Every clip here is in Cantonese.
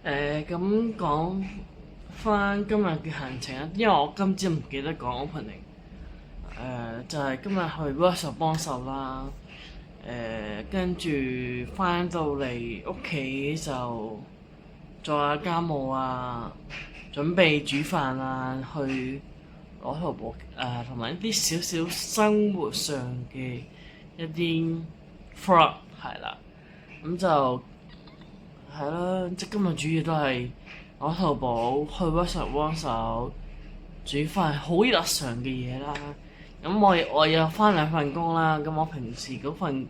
咁講翻今日嘅行程啊，因為我今朝唔記得講 opening。就係今日去 workshop 幫手啦。跟住翻到嚟屋企就做下家務啊，準備煮飯啊，去攞淘寶同埋一啲少少生活上嘅一啲 frog 係啦，咁就係啦，即今日主要都係攞淘寶去 workshop 幫手煮飯，好日常嘅嘢啦。咁我有翻2份工啦，咁我平時嗰份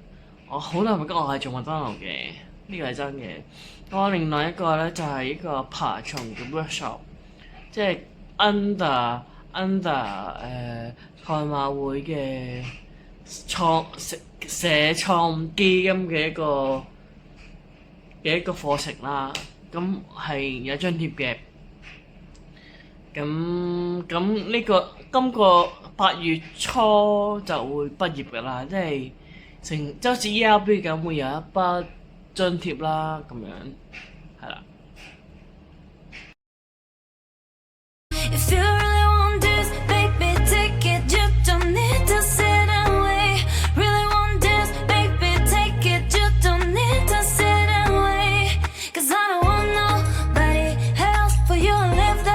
我好耐份工我係做麥當勞嘅，呢個係真嘅。我另外一個咧就係一個爬蟲嘅 workshop，即係 under 賽馬會嘅社創基金嘅一個課程啦。咁係有張貼嘅。咁呢個今個8月初就會畢業㗎啦，即係即好似 ERB 咁會有一筆津貼啦，咁樣係啦。If you really want this, baby, take it. You don't need to sit and wait. Really want this, baby, take it. You don't need to sit and wait. 'Cause I don't want nobody else for you to live the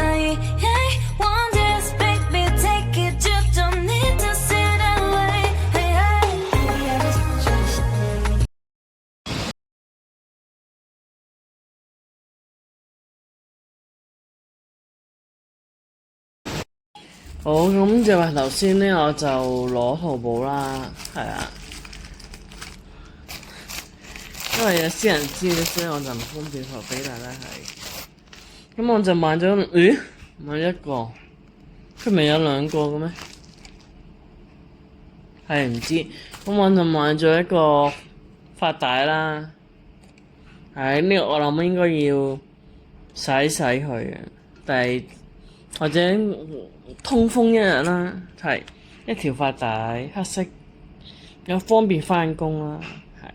night. Yeah, want this, baby, take it. You don't need to sit and wait. Hey, hey, baby, I just want you to stay. 好，咁就話頭先咧，我就攞淘寶啦，係啊，因為有私人資料，所以我就唔方便發俾大家睇。咁我就買咗，買一個，佢咪有2個嘅咩？係唔知。咁我就買咗一個髮帶啦，係呢個我諗應該要洗佢嘅，但係或者通風一日啦，係一條髮帶黑色，又方便返工啦，係啊。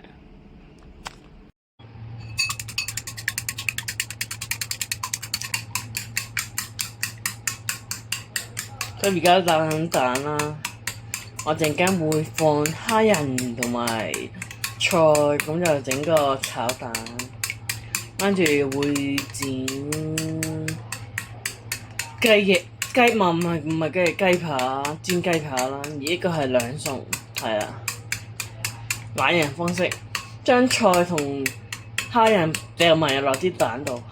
佢而家打緊蛋啦，我陣間會放蝦仁同埋菜，咁就整個炒蛋，跟住會剪雞翼。唔係雞翼，雞扒煎雞扒啦，而呢個係兩餸，係啊，懶人方式，將菜同蝦仁掉埋入落啲蛋度。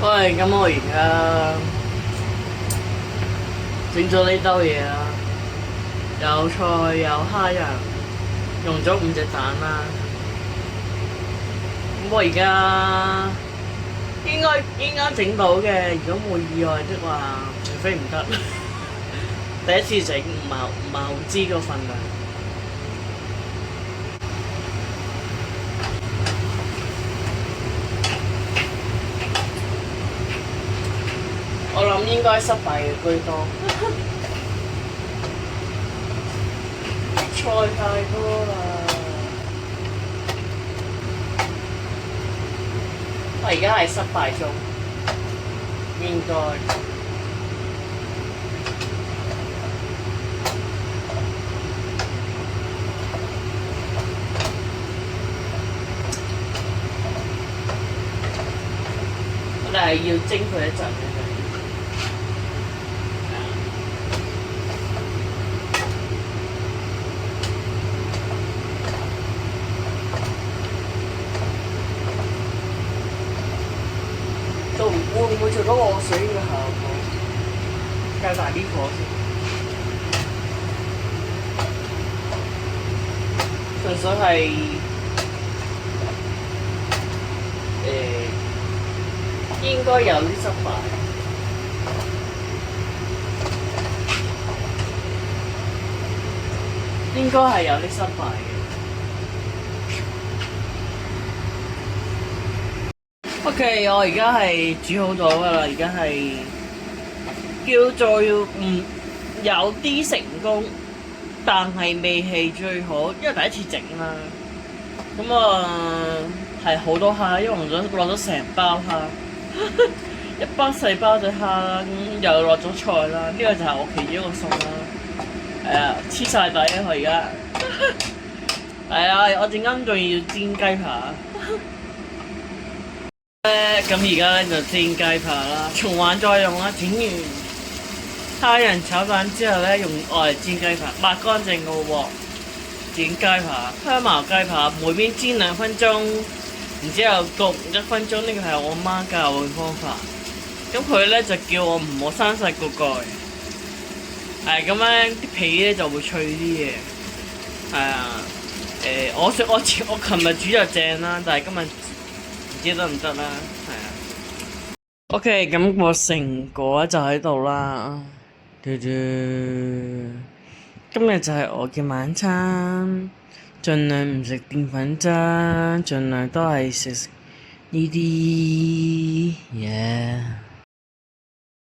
喂，咁我而家整咗呢兜嘢啦，有菜有蝦仁，用咗5隻蛋啦。咁我而家應該整到嘅，如果冇意外的話，除非唔得。第一次整唔係好知個份量。我諗應該失敗嘅居多。菜太多啦。我而家係失敗中，應該。我哋係要蒸佢一陣嘅。會唔會做到我水嘅效果？較大啲火先，純粹係應該有啲失敗，應該係有啲失敗嘅。OK，我而家係煮好咗㗎啦，而家係叫做有啲成功，但係未係最好，因為第一次整啦。咁係好多蝦，因為我落咗成包蝦，一包細包隻蝦啦，咁又落咗菜啦，呢、個就係我其中一個餸啦。黐晒底啊！我而家係啊，我陣間仲要煎雞扒。咁而家咧就煎雞扒啦，循環再用啦。整完蝦仁炒飯之後咧，用我嚟煎雞扒，抹乾淨個鑊，煎雞扒，香茅雞扒，每邊煎2分鐘，然之後焗1分鐘。呢個係我媽教我嘅方法。咁佢咧就叫我唔好閂晒個蓋，咁樣啲皮咧就會脆啲嘅。係啊，我琴日煮就正啦，但係今日唔知得唔得啦。係啊。OK，咁個成果就喺度啦。嘟嘟，今日就係我嘅晚餐，盡量唔食澱粉質，盡量都係食呢啲嘢。